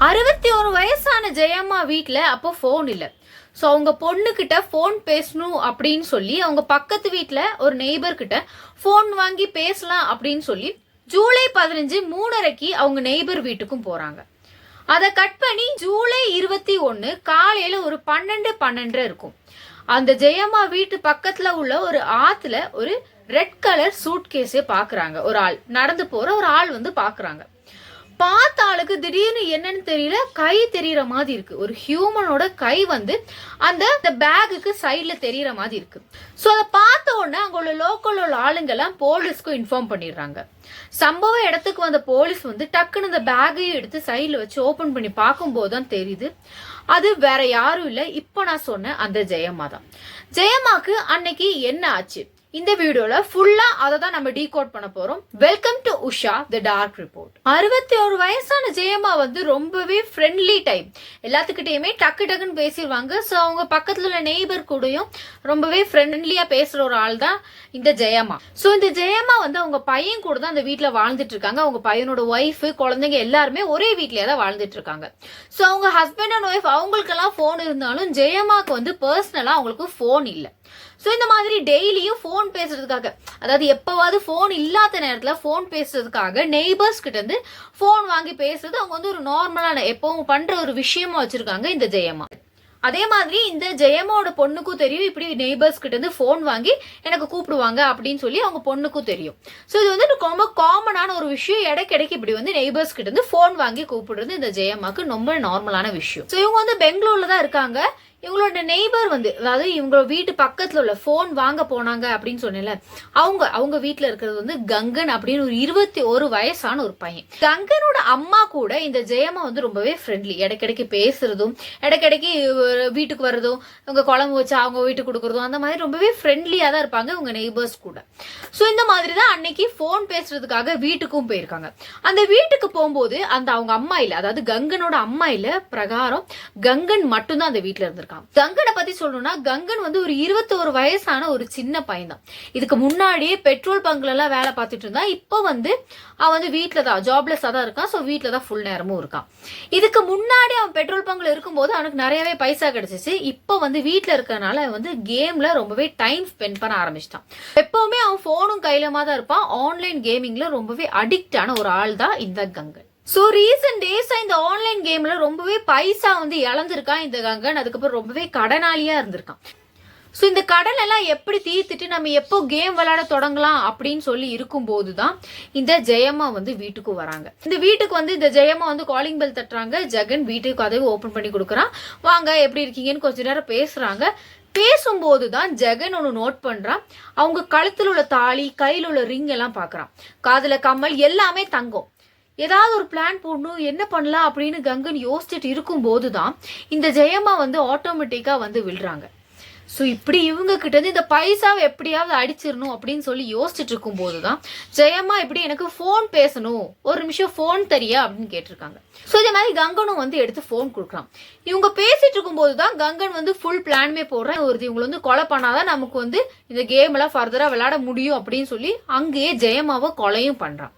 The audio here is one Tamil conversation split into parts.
61 வயசான ஜெயம்மா வீட்டில் அப்போ ஃபோன் இல்லை. ஸோ அவங்க பொண்ணுக்கிட்ட ஃபோன் பேசணும் அப்படின்னு சொல்லி அவங்க பக்கத்து வீட்டில் ஒரு நெய்பர் கிட்ட ஃபோன் வாங்கி பேசலாம் அப்படின்னு சொல்லி ஜூலை 15 3:30 அவங்க நெய்பர் வீட்டுக்கும் போகிறாங்க. அதை கட் பண்ணி ஜூலை 21 காலையில் ஒரு 12 இருக்கும். அந்த ஜெயம்மா வீட்டு பக்கத்தில் உள்ள ஒரு ஆற்றுல ஒரு ரெட் கலர் சூட் கேஸே பார்க்குறாங்க. ஒரு ஆள் நடந்து போகிற ஒரு ஆள் வந்து பார்க்குறாங்க. பார்த்த ஆளுக்கு திடீர்னு என்னன்னு தெரியல, கை தெரியற மாதிரி இருக்கு. ஒரு ஹியூமனோட கை வந்து அந்த பேக்குக்கு சைட்ல தெரியற மாதிரி இருக்கு. ஸோ அதை பார்த்த உடனே அங்க உள்ள லோக்கல் உள்ள ஆளுங்கெல்லாம் போலீஸ்க்கு இன்ஃபார்ம் பண்ணிடுறாங்க. சம்பவ இடத்துக்கு வந்த போலீஸ் வந்து டக்குன்னு இந்த பேக்கையும் எடுத்து சைட்ல வச்சு ஓபன் பண்ணி பார்க்கும்போது தான் தெரியுது அது வேற யாரும் இல்லை, இப்போ நான் சொன்ன அந்த ஜெயம்மா தான். ஜெயம்மாக்கு அன்னைக்கு என்ன ஆச்சு, இந்த வீடியோல ஃபுல்லா அதை தான் நம்ம டீகோட் பண்ண போறோம். Welcome to Usha the dark report. 61 வயசான ஜெயம்மா வந்து ரொம்பவே ஃப்ரெண்ட்லி டைப், எல்லாத்துக்கிட்டையுமே டக்கு டக்குன்னு பேசிடுவாங்க. ஸோ அவங்க பக்கத்துல உள்ள நெய்பர் கூடயும் ரொம்பவே ஃப்ரெண்ட்லியா பேசுற ஒரு ஆள் தான் இந்த ஜெயம்மா. ஸோ இந்த ஜெயம்மா வந்து அவங்க பையன் கூட தான் அந்த வீட்டுல வாழ்ந்துட்டு இருக்காங்க. அவங்க பையனோட ஒய்ஃப் குழந்தைங்க எல்லாருமே ஒரே வீட்லயே தான் வாழ்ந்துட்டு இருக்காங்க. ஸோ அவங்க ஹஸ்பண்ட் அண்ட் ஒய்ஃப் அவங்களுக்கெல்லாம் போன் இருந்தாலும் ஜெயம்மாக்கு வந்து பர்சனலா அவங்களுக்கு போன் இல்லை. ஸோ இந்த மாதிரி டெய்லியும் ஃபோன் பேசுறதுக்காக, அதாவது எப்பவாவது ஃபோன் இல்லாத நேரத்தில் ஃபோன் பேசுறதுக்காக நெய்பர்ஸ் கிட்ட இருந்து ஃபோன் வாங்கி பேசுறது அவங்க வந்து ஒரு நார்மலான எப்பவும் பண்ற ஒரு விஷயமா வச்சிருக்காங்க இந்த ஜெயம்மா. அதே மாதிரி இந்த ஜெயம்மாவோட பொண்ணுக்கும் தெரியும், இப்படி நெய்பர்ஸ் கிட்ட இருந்து ஃபோன் வாங்கி எனக்கு கூப்பிடுவாங்க அப்படின்னு சொல்லி அவங்க பொண்ணுக்கும் தெரியும். ஸோ இது வந்து ரொம்ப காமனான ஒரு விஷயம். இடைக்கிடைக்கு இப்படி வந்து நெய்பர்ஸ் கிட்ட இருந்து ஃபோன் வாங்கி கூப்பிடுறது இந்த ஜெயம்மாக்கு ரொம்ப நார்மலான விஷயம். ஸோ இவங்க வந்து பெங்களூர்ல தான் இருக்காங்க. இவங்களோட நெய்பர் வந்து, அதாவது இவங்களோட வீட்டு பக்கத்துல உள்ள போன் வாங்க போனாங்க அப்படின்னு சொன்னேன்ல, அவங்க வீட்டுல இருக்கிறது வந்து கங்கன் அப்படின்னு ஒரு 21 வயசான ஒரு பையன். கங்கனோட அம்மா கூட இந்த ஜெயம்மா வந்து ரொம்பவே ஃப்ரெண்ட்லி. இடைக்கிடைக்கு பேசுறதும் இடைக்கிடைக்கு வீட்டுக்கு வர்றதும் அவங்க குழம்பு வச்சு அவங்க வீட்டுக்கு கொடுக்கறதும் அந்த மாதிரி ரொம்பவே ஃப்ரெண்ட்லியா தான் இருப்பாங்க இவங்க நெய்பர்ஸ் கூட. ஸோ இந்த மாதிரி தான் அன்னைக்கு போன் பேசுறதுக்காக வீட்டுக்கும் போயிருக்காங்க. அந்த வீட்டுக்கு போகும்போது அந்த அவங்க அம்மா இல்ல, அதாவது கங்கனோட அம்மா இல்ல பிரகாரம் கங்கன் மட்டும்தான் அந்த வீட்டுல இருந்திருக்காங்க. கங்கனை பத்தி சொல்லணும்னா கங்கன் வந்து ஒரு 21 வயசான ஒரு சின்ன பையன் தான். இதுக்கு முன்னாடியே பெட்ரோல் பங்க்ல எல்லாம் வேலை பார்த்துட்டு இருந்தா, இப்போ வந்து அவன் வந்து வீட்டுல தான் ஜாப்லெஸ்ஸா தான் இருக்கான். ஸோ வீட்டுல தான் ஃபுல் நேரமும் இருக்கான். இதுக்கு முன்னாடி அவன் பெட்ரோல் பங்க்ல இருக்கும்போது அவனுக்கு நிறையவே பைசா கிடைச்சிச்சு. இப்போ வந்து வீட்டுல இருக்கறனால அவன் வந்து கேம்ல ரொம்பவே டைம் ஸ்பெண்ட் பண்ண ஆரம்பிச்சிட்டான். எப்பவுமே அவன் போனும் கையிலமா தான் இருப்பான். ஆன்லைன் கேமிங்ல ரொம்பவே அடிக்ட் ஆன ஒரு ஆள் தான் இந்த கங்கன். ஸோ ரீசன்ட் டேஸா இந்த ஆன்லைன் கேம்ல ரொம்பவே பைசா வந்து இழந்திருக்கான் இந்த கங்கன். அதுக்கப்புறம் ரொம்பவே கடனாளியா இருந்திருக்கான். ஸோ இந்த கடன் எல்லாம் எப்படி தீர்த்துட்டு நம்ம எப்போ கேம் விளையாட தொடங்கலாம் அப்படின்னு சொல்லி இருக்கும்போது தான் இந்த ஜெயம்மா வந்து வீட்டுக்கு வராங்க. இந்த வீட்டுக்கு வந்து இந்த ஜெயம்மா வந்து காலிங் பெல் தட்டுறாங்க. ஜெகன் வீட்டுக்கு கதவை ஓபன் பண்ணி கொடுக்குறான். வாங்க எப்படி இருக்கீங்கன்னு கொஞ்ச நேரம் பேசுறாங்க. பேசும்போது தான் ஜெகன் ஒன்று நோட் பண்றான். அவங்க கழுத்தில் உள்ள தாலி, கையில் உள்ள ரிங் எல்லாம் பாக்குறான். காதுல கம்மல் எல்லாமே தங்கம். ஏதாவது ஒரு பிளான் போடணும், என்ன பண்ணலாம் அப்படின்னு கங்கன் யோசிச்சுட்டு இருக்கும் போதுதான் இந்த ஜெயம்மா வந்து ஆட்டோமேட்டிக்கா வந்து விழுறாங்க. ஸோ இப்படி இவங்க கிட்ட இருந்து இந்த பைசாவை எப்படியாவது அடிச்சிடணும் அப்படின்னு சொல்லி யோசிச்சுட்டு இருக்கும் போதுதான் ஜெயம்மா இப்படி எனக்கு ஃபோன் பேசணும், ஒரு நிமிஷம் ஃபோன் தரியா அப்படின்னு கேட்டிருக்காங்க. ஸோ இதே மாதிரி கங்கனும் வந்து எடுத்து ஃபோன் கொடுக்குறான். இவங்க பேசிட்டு இருக்கும் போதுதான் கங்கன் வந்து ஃபுல் பிளானுமே போடுறேன். இவங்களை வந்து கொலை பண்ணாதான் நமக்கு வந்து இந்த கேம் எல்லாம் ஃபர்தரா விளையாட முடியும் அப்படின்னு சொல்லி அங்கேயே ஜெயம்மாவை கொலையும் பண்றான்.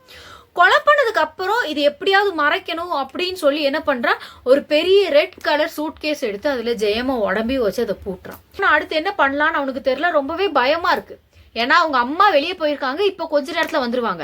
கொலை பண்ணதுக்கு அப்புறம் இது எப்படியாவது மறைக்கணும் அப்படின்னு சொல்லி என்ன பண்றான், ஒரு பெரிய ரெட் கலர் சூட் கேஸ் எடுத்து அதுல ஜெயம்மா உடம்பையும் வச்சு அதை பூட்டுறான். அடுத்து என்ன பண்ணலான்னு அவனுக்கு தெரியல, ரொம்பவே பயமா இருக்கு. ஏன்னா அவங்க அம்மா வெளியே போயிருக்காங்க, இப்போ கொஞ்ச நேரத்துல வந்துருவாங்க.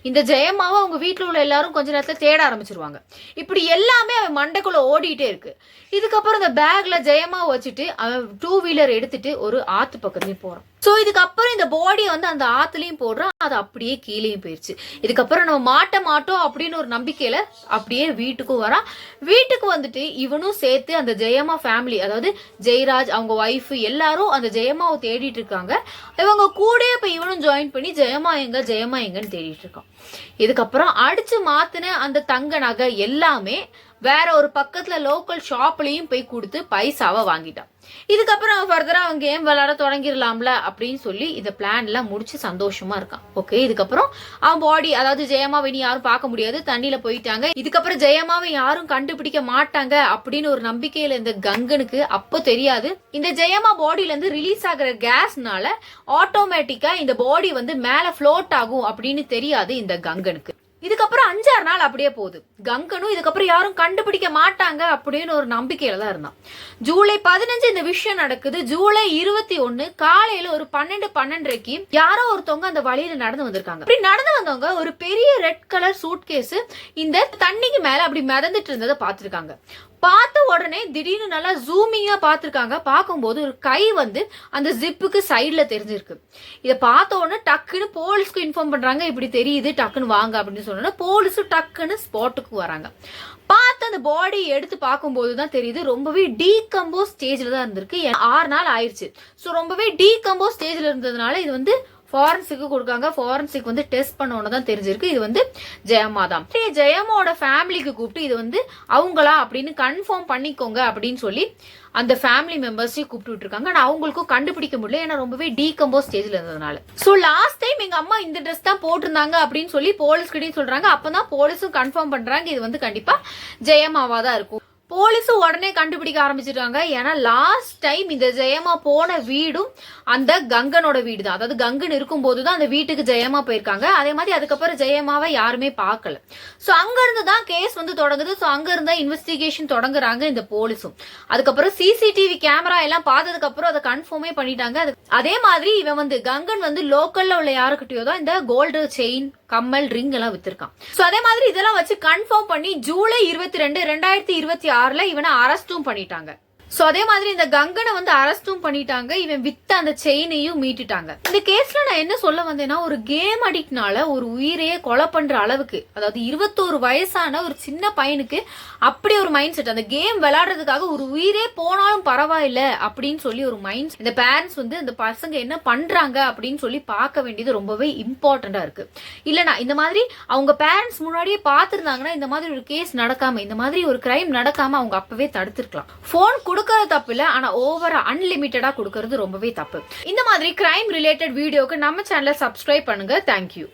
இந்த ஜெயம்மாவை அவங்க வீட்டுல உள்ள எல்லாரும் கொஞ்ச நேரத்துல தேட ஆரம்பிச்சிருவாங்க. இப்படி எல்லாமே அவன் மண்டைக்குள்ள ஓடிட்டே இருக்கு. இதுக்கப்புறம் இந்த பேக்ல ஜெயம்மாவை வச்சுட்டு அவன் 2 வீலர் எடுத்துட்டு ஒரு ஆத்து பக்கத்துலயும் போறான். சோ இதுக்கப்புறம் இந்த பாடியை வந்து அந்த ஆத்துலயும் போடுறான். அது அப்படியே கீழேயும் போயிருச்சு. இதுக்கப்புறம் நம்ம மாட்ட மாட்டோம் அப்படின்னு ஒரு நம்பிக்கையில அப்படியே வீட்டுக்கும் வரான். வீட்டுக்கு வந்துட்டு இவனும் சேர்த்து அந்த ஜெயம்மா ஃபேமிலி, அதாவது ஜெயராஜ் அவங்க ஒய்ஃப் எல்லாரும் அந்த ஜெயம்மாவை தேடிட்டு இருக்காங்க. இவங்க கூட இப்ப இவனும் ஜாயின் பண்ணி ஜெயம்மா எங்கன்னு தேடிட்டு இருக்கான். இதுக்கப்புறம் அடிச்சு மாத்தின அந்த தங்க நகை எல்லாமே வேற ஒரு பக்கத்துல லோக்கல் ஷாப்லயும் போய் கொடுத்து பைசாவை வாங்கிட்டான். இதுக்கப்புறம் ஃபர்தரா அவன் கேம் விளையாட தொடங்கிடலாம்ல அப்படின்னு சொல்லி இந்த பிளான் எல்லாம் முடிச்சு சந்தோஷமா இருக்கான். ஓகே, இதுக்கப்புறம் அவன் பாடி, அதாவது ஜெயம்மாவை இனி யாரும் பார்க்க முடியாது, தண்ணியில போயிட்டாங்க. இதுக்கப்புறம் ஜெயம்மாவை யாரும் கண்டுபிடிக்க மாட்டாங்க அப்படின்னு ஒரு நம்பிக்கையில இந்த கங்கனுக்கு அப்போ தெரியாது, இந்த ஜெயம்மா பாடியில இருந்து ரிலீஸ் ஆகிற கேஸ்னால ஆட்டோமேட்டிக்கா இந்த பாடி வந்து மேல ஃப்ளோட் ஆகும் அப்படின்னு தெரியாது இந்த கங்கனுக்கு. இதுக்கப்புறம் 5-6 நாள் அப்படியே போகுது. கங்கனும் இதுக்கப்புறம் யாரும் கண்டுபிடிக்க மாட்டாங்க அப்படின்னு ஒரு நம்பிக்கையில தான் இருந்தான். ஜூலை 15 இந்த விஷயம் நடக்குது. ஜூலை 21 காலையில ஒரு 12:30க்கு யாரோ ஒருத்தவங்க அந்த வழியில நடந்து வந்திருக்காங்க. அப்படி நடந்து வந்தவங்க ஒரு பெரிய ரெட் கலர் சூட்கேஸ் இந்த தண்ணிக்கு மேல அப்படி மிதந்துட்டு இருந்ததை பார்த்திருக்காங்க. பார்த்த உடனே திடீர்னு நல்லா ஜூமிங்கா பார்த்திருக்காங்க. பார்க்கும்போது ஒரு கை வந்து அந்த ஜிப்புக்கு சைட்ல தெரிஞ்சிருக்கு. இதை பார்த்த உடனே டக்குன்னு போலீஸ்க்கு இன்ஃபார்ம் பண்றாங்க. இப்படி தெரியுது, டக்குன்னு வாங்க அப்படின்னு சொன்னா போலீஸும் டக்குன்னு ஸ்பாட்டுக்கு வராங்க. பார்த்து அந்த பாடி எடுத்து பார்க்கும்போது தான் தெரியுது ரொம்பவே டீகம்போஸ் ஸ்டேஜ்ல தான் இருந்திருக்கு. 6 நாள் ஆயிடுச்சு. ஸோ ரொம்பவே டீகம்போஸ் ஸ்டேஜ்ல இருந்ததுனால இது வந்து ஃபாரன்சிக்கு கொடுக்காங்க. ஃபாரன்சிக் வந்து டெஸ்ட் பண்ணோன்னு தான் தெரிஞ்சிருக்கு இது வந்து ஜெயம்மா தான். ஜெயம்மாவோட ஃபேமிலிக்கு கூப்பிட்டு இது வந்து அவங்களா அப்படின்னு கன்ஃபார்ம் பண்ணிக்கோங்க அப்படின்னு சொல்லி அந்த ஃபேமிலி மெம்பர்ஸையும் கூப்பிட்டு விட்டுருக்காங்க. ஆனா அவங்களுக்கும் கண்டுபிடிக்க முடியல, ஏன்னா ரொம்பவே டீகம்போஸ் ஸ்டேஜ்ல இருந்ததுனால. ஸோ லாஸ்ட் டைம் எங்க அம்மா இந்த ட்ரெஸ் தான் போட்டிருந்தாங்க அப்படின்னு சொல்லி போலீஸ் கிட்டையும் சொல்றாங்க. அப்பதான் போலீஸும் கன்ஃபார்ம் பண்றாங்க இது வந்து கண்டிப்பா ஜெயம்மாவா தான் இருக்கும். போலீஸும் உடனே கண்டுபிடிக்க ஆரம்பிச்சிருக்காங்க. ஏன்னா லாஸ்ட் டைம் இந்த ஜெயம்மா போன வீடும் அந்த கங்கனோட வீடு தான். அதாவது கங்கன் இருக்கும் போதுதான் அந்த வீட்டுக்கு ஜெயம்மா போயிருக்காங்க. அதே மாதிரி அதுக்கப்புறம் ஜெயம்மாவை யாருமே பார்க்கல. சோ அங்க இருந்து தான் கேஸ் வந்து தொடங்குது. சோ அங்க இருந்தா இன்வெஸ்டிகேஷன் தொடங்குறாங்க இந்த போலீஸும். அதுக்கப்புறம் சிசிடிவி கேமரா எல்லாம் பார்த்ததுக்கு அப்புறம் அதை கன்ஃபார்மே பண்ணிட்டாங்க. அதே மாதிரி இவன் வந்து கங்கன் வந்து லோக்கல்ல உள்ள யாருக்கிட்டயோ தான் இந்த கோல்டு செயின், கம்மல், ரிங் எல்லாம் வித்திருக்கான். சோ அதே மாதிரி இதெல்லாம் வச்சு கன்ஃபார்ம் பண்ணி ஜூலை 22, 2026 இவனை அரெஸ்டும் பண்ணிட்டாங்க. சோ அதே மாதிரி இந்த கங்கனை வந்து அரெஸ்டும் பண்ணிட்டாங்க. இவன் வித்த அந்த செயினையும் மீட்டுட்டாங்க. இந்த கேஸ்ல நான் என்ன சொல்ல வந்தேன்னா, ஒரு கேம் அடிக்ட்னால ஒரு உயிரையே கொலை பண்ற அளவுக்கு, அதாவது 21 வயசான ஒரு சின்ன பையனுக்கு அப்படி ஒரு மைண்ட் செட். அந்த கேம் விளையாடுறதுக்காக ஒரு உயிரே போனாலும் பரவாயில்ல அப்படின்னு சொல்லி ஒரு மைண்ட். இந்த பேரண்ட்ஸ் வந்து இந்த பசங்க என்ன பண்றாங்க அப்படின்னு சொல்லி பார்க்க வேண்டியது ரொம்பவே இம்பார்ட்டண்டா இருக்கு. இல்லனா இந்த மாதிரி அவங்க பேரண்ட்ஸ் முன்னாடியே பார்த்திருந்தாங்கன்னா இந்த மாதிரி ஒரு கேஸ் நடக்காம, இந்த மாதிரி ஒரு கிரைம் நடக்காம அவங்க அப்பவே தடுத்திருக்கலாம். போன் கொடுக்கறது தப்பு இல்ல, ஆனா ஓவரா அன்லிமிட்டடா கொடுக்கறது ரொம்பவே தப்பு. இந்த மாதிரி கிரைம் ரிலேட்டட் வீடியோக்கு நம்ம சேனலை சப்ஸ்கிரைப் பண்ணுங்க. தேங்க்யூ.